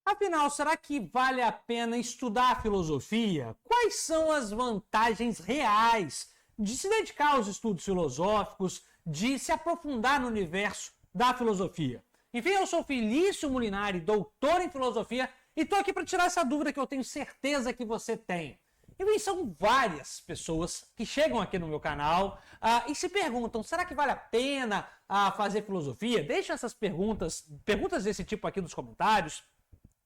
Afinal, será que vale a pena estudar filosofia? Quais são as vantagens reais de se dedicar aos estudos filosóficos, de se aprofundar no universo da filosofia? Enfim, eu sou Felício Molinari, doutor em filosofia, e estou aqui para tirar essa dúvida que eu tenho certeza que você tem. E são várias pessoas que chegam aqui no meu canal e se perguntam, será que vale a pena fazer filosofia? Deixa essas perguntas desse tipo aqui nos comentários.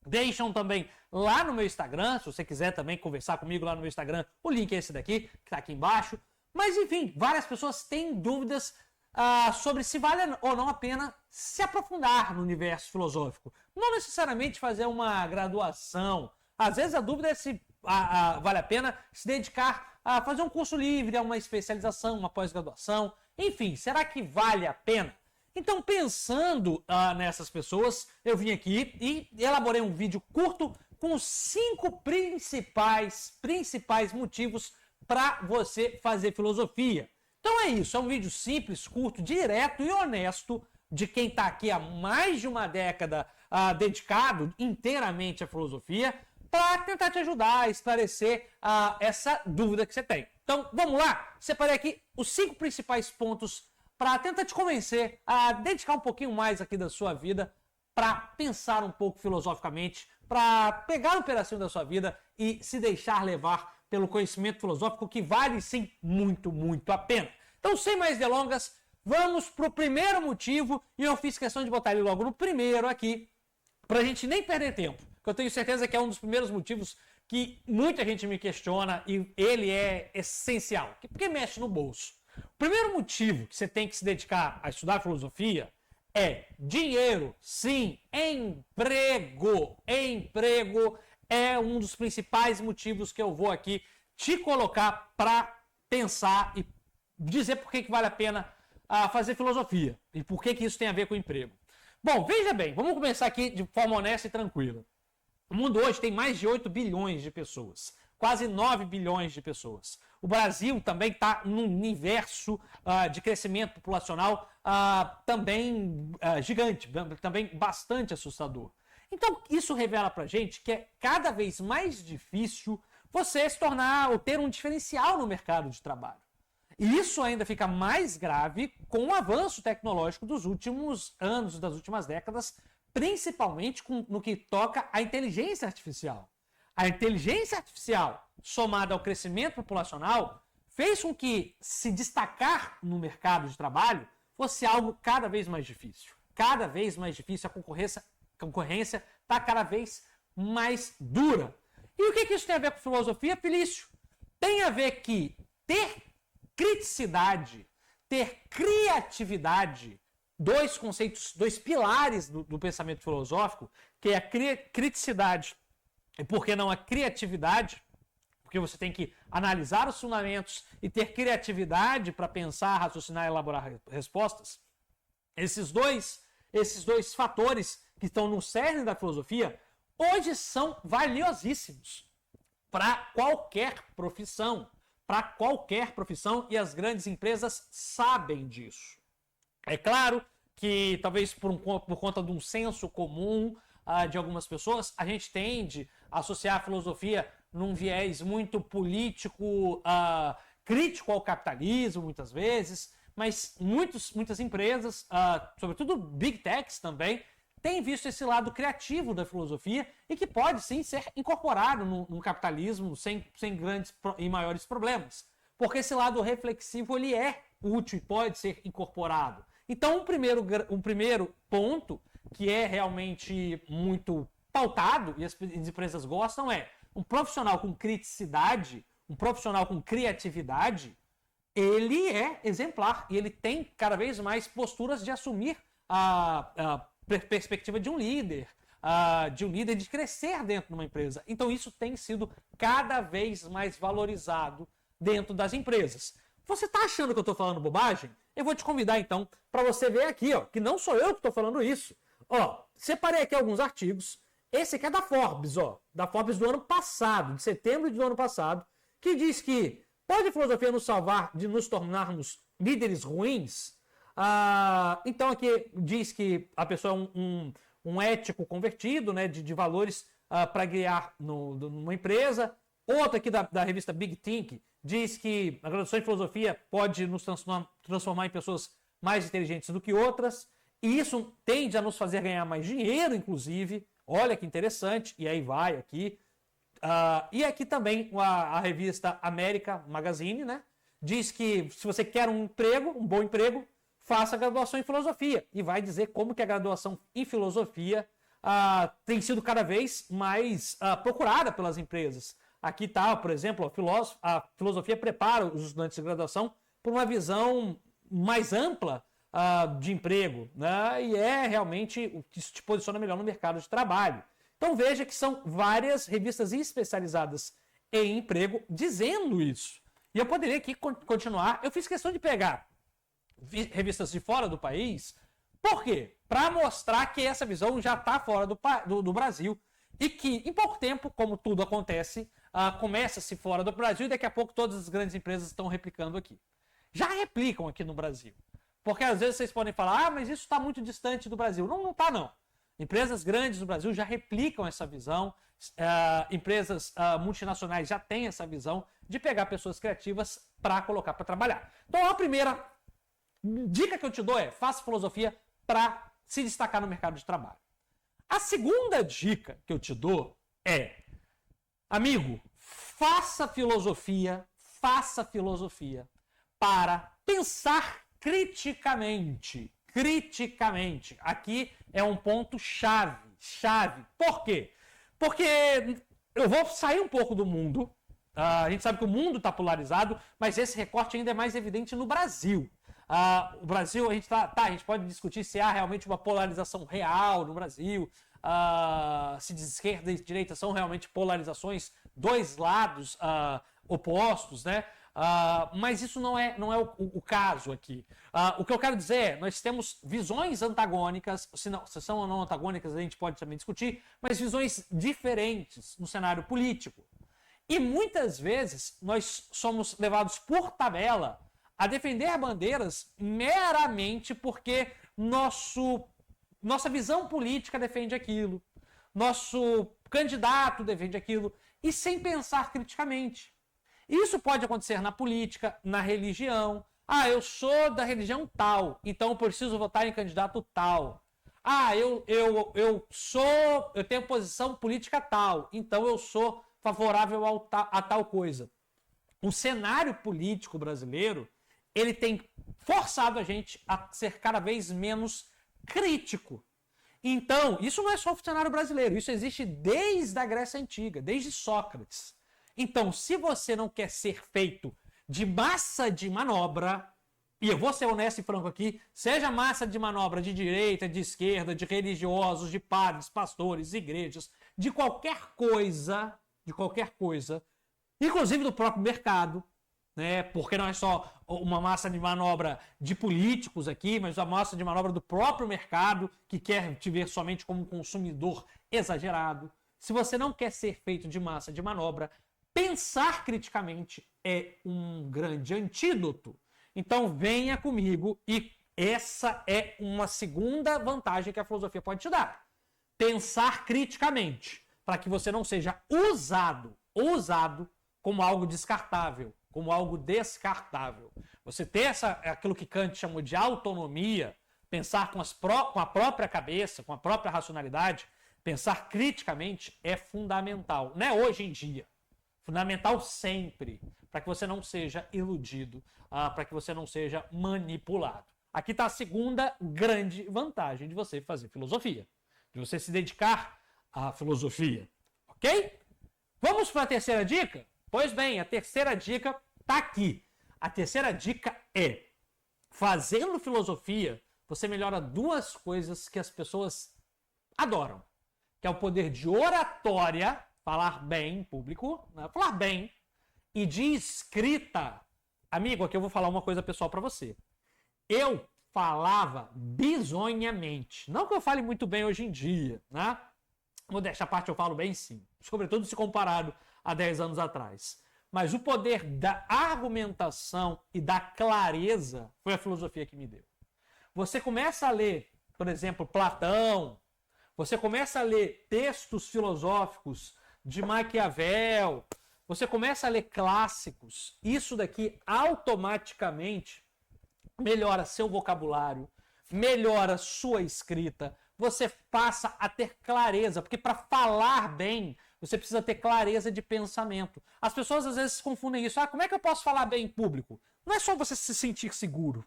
Deixam também lá no meu Instagram, se você quiser também conversar comigo lá no meu Instagram, o link é esse daqui, que está aqui embaixo. Mas enfim, várias pessoas têm dúvidas sobre se vale ou não a pena se aprofundar no universo filosófico. Não necessariamente fazer uma graduação. Às vezes a dúvida é se vale a pena se dedicar a fazer um curso livre, a uma especialização, uma pós-graduação. Enfim, será que vale a pena? Então, pensando nessas pessoas, eu vim aqui e elaborei um vídeo curto com os 5 principais motivos para você fazer filosofia. Então é isso, é um vídeo simples, curto, direto e honesto de quem está aqui há mais de uma década dedicado inteiramente à filosofia, para tentar te ajudar a esclarecer essa dúvida que você tem. Então, vamos lá? Separei aqui os 5 principais pontos para tentar te convencer a dedicar um pouquinho mais aqui da sua vida para pensar um pouco filosoficamente, para pegar um pedacinho da sua vida e se deixar levar pelo conhecimento filosófico, que vale sim muito, muito a pena. Então, sem mais delongas, vamos para o primeiro motivo, e eu fiz questão de botar ele logo no primeiro aqui, para a gente nem perder tempo, que eu tenho certeza que é um dos primeiros motivos que muita gente me questiona e ele é essencial, porque mexe no bolso. O primeiro motivo que você tem que se dedicar a estudar filosofia é dinheiro. Sim, emprego. Emprego é um dos principais motivos que eu vou aqui te colocar para pensar e dizer por que vale a pena fazer filosofia e por que isso tem a ver com emprego. Bom, veja bem, vamos começar aqui de forma honesta e tranquila. O mundo hoje tem mais de 8 bilhões de pessoas, quase 9 bilhões de pessoas. O Brasil também está num universo de crescimento populacional também gigante, também bastante assustador. Então, isso revela pra gente que é cada vez mais difícil você se tornar ou ter um diferencial no mercado de trabalho. E isso ainda fica mais grave com o avanço tecnológico dos últimos anos, das últimas décadas, principalmente no que toca à inteligência artificial. A inteligência artificial, somada ao crescimento populacional, fez com que se destacar no mercado de trabalho fosse algo cada vez mais difícil. Cada vez mais difícil, a concorrência está cada vez mais dura. E o que isso tem a ver com filosofia, Felício? Tem a ver que ter criticidade, ter criatividade, dois conceitos, dois pilares do pensamento filosófico, que é a criticidade e, por que não, a criatividade, porque você tem que analisar os fundamentos e ter criatividade para pensar, raciocinar e elaborar respostas. Esses dois fatores que estão no cerne da filosofia, hoje são valiosíssimos para qualquer profissão. E as grandes empresas sabem disso. É claro que talvez por conta de um senso comum de algumas pessoas, a gente tende a associar a filosofia num viés muito político, crítico ao capitalismo, muitas vezes, mas muitas empresas, sobretudo Big Techs também, têm visto esse lado criativo da filosofia e que pode sim ser incorporado no capitalismo sem grandes e maiores problemas. Porque esse lado reflexivo ele é útil e pode ser incorporado. Então, um primeiro ponto que é realmente muito pautado e as empresas gostam é um profissional com criticidade, um profissional com criatividade, ele é exemplar e ele tem cada vez mais posturas de assumir a perspectiva de um líder de crescer dentro de uma empresa. Então isso tem sido cada vez mais valorizado dentro das empresas. Você está achando que eu estou falando bobagem? Eu vou te convidar então para você ver aqui, que não sou eu que estou falando isso. Separei aqui alguns artigos. Esse aqui é da Forbes, da Forbes do ano passado, de setembro do ano passado, que diz que pode a filosofia nos salvar de nos tornarmos líderes ruins? Então aqui diz que a pessoa é um ético convertido, né, de valores para guiar numa empresa. Outro aqui da revista Big Think diz que a graduação em filosofia pode nos transformar em pessoas mais inteligentes do que outras, e isso tende a nos fazer ganhar mais dinheiro, inclusive. Olha que interessante, e aí vai aqui. E aqui também a revista America Magazine, né, diz que se você quer um emprego, um bom emprego, faça graduação em filosofia. E vai dizer como que a graduação em filosofia tem sido cada vez mais procurada pelas empresas. Aqui está, por exemplo, a filosofia prepara os estudantes de graduação por uma visão mais ampla de emprego, né? E é realmente o que te posiciona melhor no mercado de trabalho. Então veja que são várias revistas especializadas em emprego dizendo isso. E eu poderia aqui continuar. Eu fiz questão de pegar revistas de fora do país. Por quê? Para mostrar que essa visão já está fora do Brasil e que em pouco tempo, como tudo acontece, começa-se fora do Brasil e daqui a pouco todas as grandes empresas estão replicando aqui. Já replicam aqui no Brasil. Porque às vezes vocês podem falar, mas isso está muito distante do Brasil. Não está, não. Empresas grandes do Brasil já replicam essa visão, empresas multinacionais já têm essa visão de pegar pessoas criativas para colocar para trabalhar. Então a primeira dica que eu te dou é: faça filosofia para se destacar no mercado de trabalho. A segunda dica que eu te dou é: amigo, faça filosofia para pensar criticamente. Aqui é um ponto chave. Por quê? Porque eu vou sair um pouco do mundo. A gente sabe que o mundo está polarizado, mas esse recorte ainda é mais evidente no Brasil. O Brasil, a gente pode discutir se há realmente uma polarização real no Brasil, se de esquerda e direita são realmente polarizações, dois lados opostos, né? Mas isso não é o caso aqui. O que eu quero dizer é, nós temos visões antagônicas, se são ou não antagônicas a gente pode também discutir, mas visões diferentes no cenário político. E muitas vezes nós somos levados por tabela a defender bandeiras meramente porque nossa visão política defende aquilo, nosso candidato defende aquilo, e sem pensar criticamente. Isso pode acontecer na política, na religião. Eu sou da religião tal, então eu preciso votar em candidato tal. Eu tenho posição política tal, então eu sou favorável a tal coisa. O cenário político brasileiro, ele tem forçado a gente a ser cada vez menos crítico. Então, isso não é só o cenário brasileiro, isso existe desde a Grécia Antiga, desde Sócrates. Então, se você não quer ser feito de massa de manobra, e eu vou ser honesto e franco aqui, seja massa de manobra de direita, de esquerda, de religiosos, de padres, pastores, igrejas, de qualquer coisa, inclusive do próprio mercado, né? Porque não é só uma massa de manobra de políticos aqui, mas uma massa de manobra do próprio mercado, que quer te ver somente como um consumidor exagerado. Se você não quer ser feito de massa de manobra, pensar criticamente é um grande antídoto. Então venha comigo, e essa é uma segunda vantagem que a filosofia pode te dar. Pensar criticamente, para que você não seja usado como algo descartável, como algo descartável. Você ter aquilo que Kant chamou de autonomia, pensar com a própria cabeça, com a própria racionalidade, pensar criticamente é fundamental, né? Hoje em dia. Fundamental sempre, para que você não seja iludido, para que você não seja manipulado. Aqui está a segunda grande vantagem de você fazer filosofia, de você se dedicar à filosofia, ok? Vamos para a terceira dica? Pois bem, a terceira dica está aqui. A terceira dica é: fazendo filosofia, você melhora duas coisas que as pessoas adoram, que é o poder de oratória, falar bem em público, né? Falar bem, e de escrita. Amigo, aqui eu vou falar uma coisa pessoal para você. Eu falava bizonhamente. Não que eu fale muito bem hoje em dia, né? Modéstia à parte, eu falo bem sim. Sobretudo se comparado a 10 anos atrás. Mas o poder da argumentação e da clareza foi a filosofia que me deu. Você começa a ler, por exemplo, Platão, você começa a ler textos filosóficos de Maquiavel, você começa a ler clássicos, isso daqui automaticamente melhora seu vocabulário, melhora sua escrita, você passa a ter clareza, porque para falar bem, você precisa ter clareza de pensamento. As pessoas às vezes confundem isso. Como é que eu posso falar bem em público? Não é só você se sentir seguro.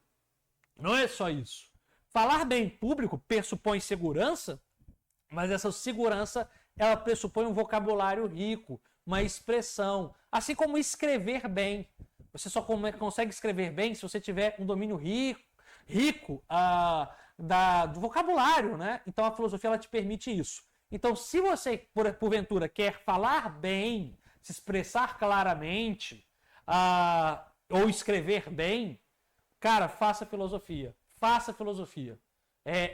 Não é só isso. Falar bem em público pressupõe segurança, mas essa segurança, ela pressupõe um vocabulário rico, uma expressão. Assim como escrever bem. Você só consegue escrever bem se você tiver um domínio rico do vocabulário, né? Então a filosofia ela te permite isso. Então, se você, porventura, quer falar bem, se expressar claramente, ou escrever bem, cara, faça filosofia. Faça filosofia.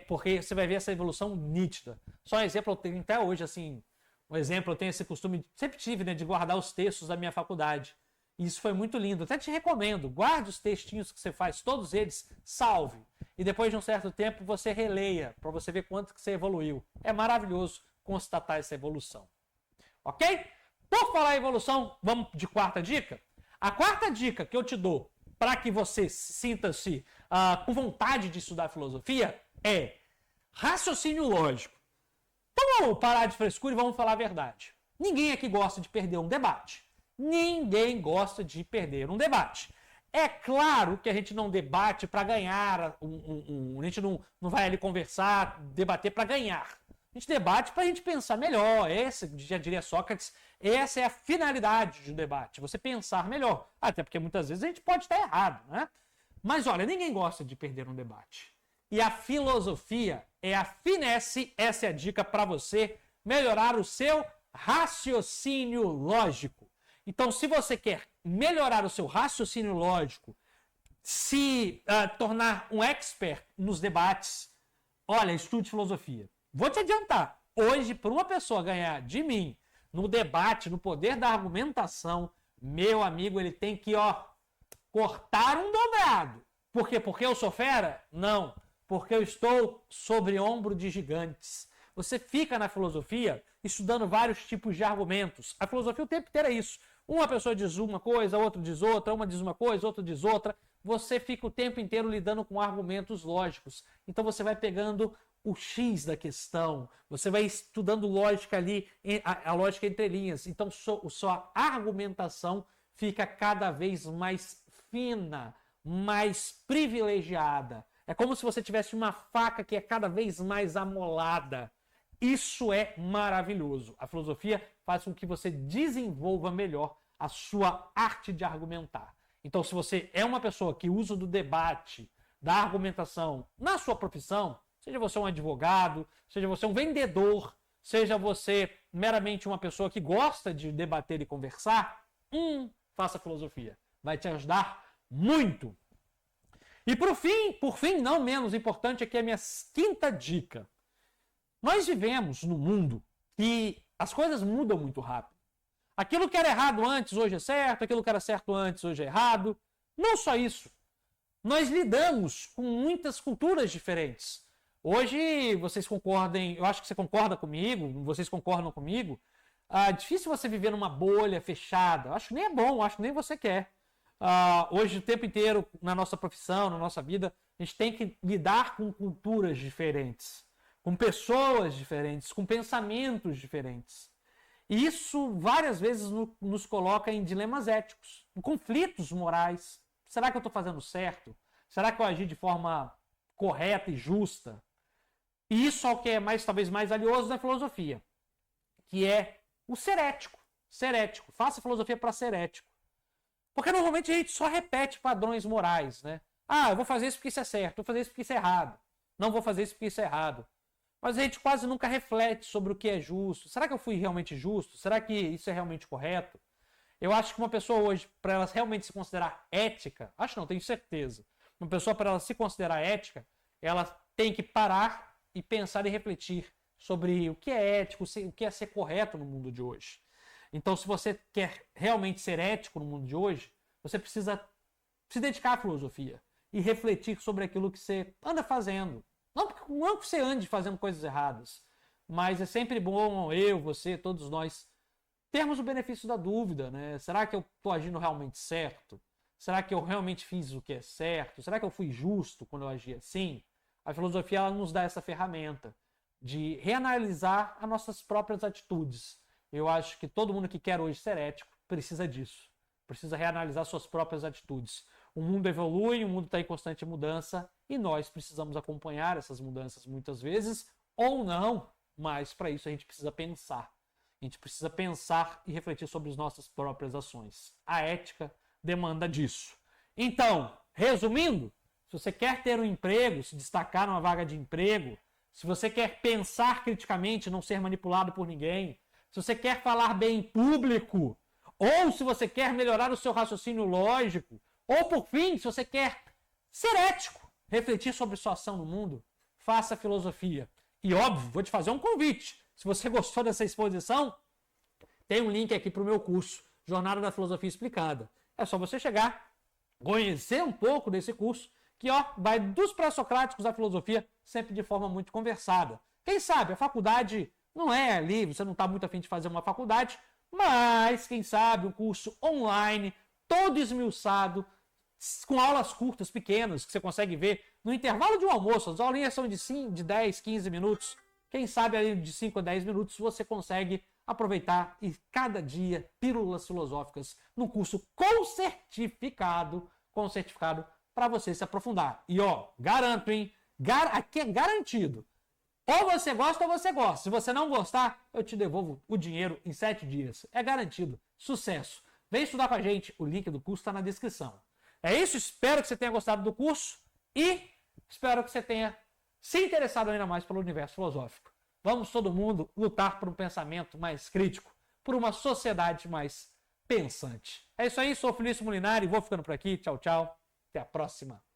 Porque você vai ver essa evolução nítida. Só um exemplo, eu tenho até hoje, assim, eu tenho esse costume, sempre tive, né, de guardar os textos da minha faculdade. E isso foi muito lindo. Até te recomendo, guarde os textinhos que você faz, todos eles, salve. E depois de um certo tempo você releia, para você ver quanto que você evoluiu. É maravilhoso constatar essa evolução. Ok? Por falar em evolução, vamos de quarta dica? A quarta dica que eu te dou para que você sinta-se com vontade de estudar filosofia é raciocínio lógico. Então vamos parar de frescura e vamos falar a verdade. Ninguém aqui gosta de perder um debate. Ninguém gosta de perder um debate. É claro que a gente não debate para ganhar, a gente não vai ali conversar, debater para ganhar. A gente debate para a gente pensar melhor. Já diria Sócrates, essa é a finalidade do debate, você pensar melhor. Até porque muitas vezes a gente pode estar errado, né? Mas olha, ninguém gosta de perder um debate. E a filosofia é a finesse, essa é a dica para você melhorar o seu raciocínio lógico. Então, se você quer melhorar o seu raciocínio lógico, se tornar um expert nos debates, olha, estude filosofia. Vou te adiantar, hoje, para uma pessoa ganhar de mim no debate, no poder da argumentação, meu amigo, ele tem que, cortar um dobrado. Por quê? Porque eu sou fera? Não. Porque eu estou sobre ombro de gigantes. Você fica na filosofia estudando vários tipos de argumentos. A filosofia o tempo inteiro é isso. Uma pessoa diz uma coisa, outra diz outra, uma diz uma coisa, outra diz outra. Você fica o tempo inteiro lidando com argumentos lógicos. Então você vai pegando o X da questão, você vai estudando lógica ali, a lógica entre linhas. Então sua argumentação fica cada vez mais fina, mais privilegiada. É como se você tivesse uma faca que é cada vez mais amolada. Isso é maravilhoso. A filosofia faz com que você desenvolva melhor a sua arte de argumentar. Então, se você é uma pessoa que usa do debate, da argumentação na sua profissão, seja você um advogado, seja você um vendedor, seja você meramente uma pessoa que gosta de debater e conversar, faça filosofia. Vai te ajudar muito. E por fim, não menos importante, aqui é a minha quinta dica. Nós vivemos num mundo que as coisas mudam muito rápido. Aquilo que era errado antes, hoje é certo. Aquilo que era certo antes, hoje é errado. Não só isso. Nós lidamos com muitas culturas diferentes. Hoje, vocês concordem, eu acho que você concorda comigo, vocês concordam comigo, é difícil você viver numa bolha fechada. Acho que nem é bom, acho que nem você quer. Hoje, o tempo inteiro, na nossa profissão, na nossa vida, a gente tem que lidar com culturas diferentes, com pessoas diferentes, com pensamentos diferentes. E isso, várias vezes, nos coloca em dilemas éticos, em conflitos morais. Será que eu estou fazendo certo? Será que eu agi de forma correta e justa? E isso é o que é talvez mais valioso da filosofia, que é o ser ético. Ser ético. Faça filosofia para ser ético. Porque normalmente a gente só repete padrões morais, né? Eu vou fazer isso porque isso é certo, vou fazer isso porque isso é errado. Não vou fazer isso porque isso é errado. Mas a gente quase nunca reflete sobre o que é justo. Será que eu fui realmente justo? Será que isso é realmente correto? Eu acho que uma pessoa hoje, para ela realmente se considerar ética, acho não, tenho certeza. Uma pessoa, para ela se considerar ética, ela tem que parar e pensar e refletir sobre o que é ético, o que é ser correto no mundo de hoje. Então, se você quer realmente ser ético no mundo de hoje, você precisa se dedicar à filosofia e refletir sobre aquilo que você anda fazendo. Não que você ande fazendo coisas erradas, mas é sempre bom eu, você, todos nós, termos o benefício da dúvida, né? Será que eu estou agindo realmente certo? Será que eu realmente fiz o que é certo? Será que eu fui justo quando eu agi assim? A filosofia ela nos dá essa ferramenta de reanalisar as nossas próprias atitudes. Eu acho que todo mundo que quer hoje ser ético precisa disso. Precisa reanalisar suas próprias atitudes. O mundo evolui, o mundo está em constante mudança e nós precisamos acompanhar essas mudanças muitas vezes ou não, mas para isso a gente precisa pensar. A gente precisa pensar e refletir sobre as nossas próprias ações. A ética demanda disso. Então, resumindo, se você quer ter um emprego, se destacar numa vaga de emprego, se você quer pensar criticamente, não ser manipulado por ninguém, se você quer falar bem em público, ou se você quer melhorar o seu raciocínio lógico, ou por fim, se você quer ser ético, refletir sobre sua ação no mundo, faça filosofia. E óbvio, vou te fazer um convite. Se você gostou dessa exposição, tem um link aqui para o meu curso, Jornada da Filosofia Explicada. É só você chegar, conhecer um pouco desse curso, que vai dos pré-socráticos à filosofia, sempre de forma muito conversada. Quem sabe, a faculdade não é ali, você não está muito afim de fazer uma faculdade, mas, quem sabe, um curso online, todo esmiuçado, com aulas curtas, pequenas, que você consegue ver no intervalo de um almoço. As aulinhas são de 10, 15 minutos. Quem sabe, ali de 5 a 10 minutos, você consegue aproveitar e cada dia pílulas filosóficas no curso com certificado para você se aprofundar. E garanto, hein? Aqui é garantido. Ou você gosta ou você gosta. Se você não gostar, eu te devolvo o dinheiro em 7 dias. É garantido. Sucesso. Vem estudar com a gente. O link do curso está na descrição. É isso. Espero que você tenha gostado do curso e espero que você tenha se interessado ainda mais pelo universo filosófico. Vamos todo mundo lutar por um pensamento mais crítico, por uma sociedade mais pensante. É isso aí. Sou o Felício Molinari. Vou ficando por aqui. Tchau, tchau. Até a próxima.